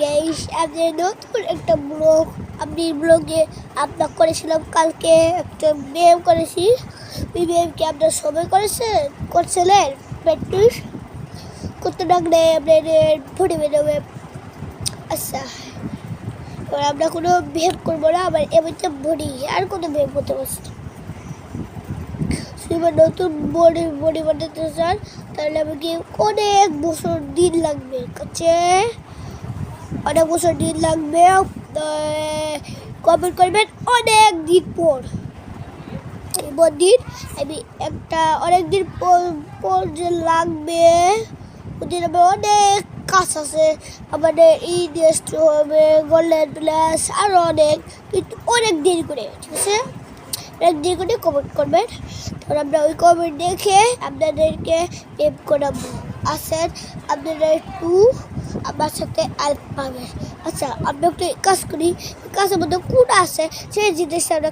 Guys, আমি নতুন একটা ব্লগ আমি ব্লগে আপলোড করেছিলাম কালকে। একটা মেম করেছি, ওই মেমকে আপনার সবাই করছিলেন প্র্যাকটিস করতে লাগলে আপনাদের ফুটে বেরোবে। আচ্ছা, এবার আমরা কোনো বিহেভ করবো না, আবার এমনিতে বডি আর কোনো বিহেভ করতে পারছি না। এবার নতুন বডি বডি বানাতে চান তাহলে আমাকে অনেক বছর দিন লাগবে, কাছে অনেক বছর দিন লাগবে। কমেন্ট করবেন অনেক দিন পর, এবার দিন আমি একটা অনেক দিন পর যে লাগবে ওদিন আমার অনেক কাজ আছে। আমাদের এই দেশটা হবে গোল্ডেন প্লাস আরও অনেক, কিন্তু অনেক দেরি করে, ঠিক আছে? অনেক দেরি করে কমেন্ট করবেন, তখন আমরা ওই কমেন্ট দেখে আপনাদেরকে এপ করাবো। আসেন, আপনারা একটু আমার সাথে হেল্প পাবেন। আচ্ছা, আমরা একটু কাজ করি, কাজের মধ্যে কোন আছে সেই জিনিসটা আমরা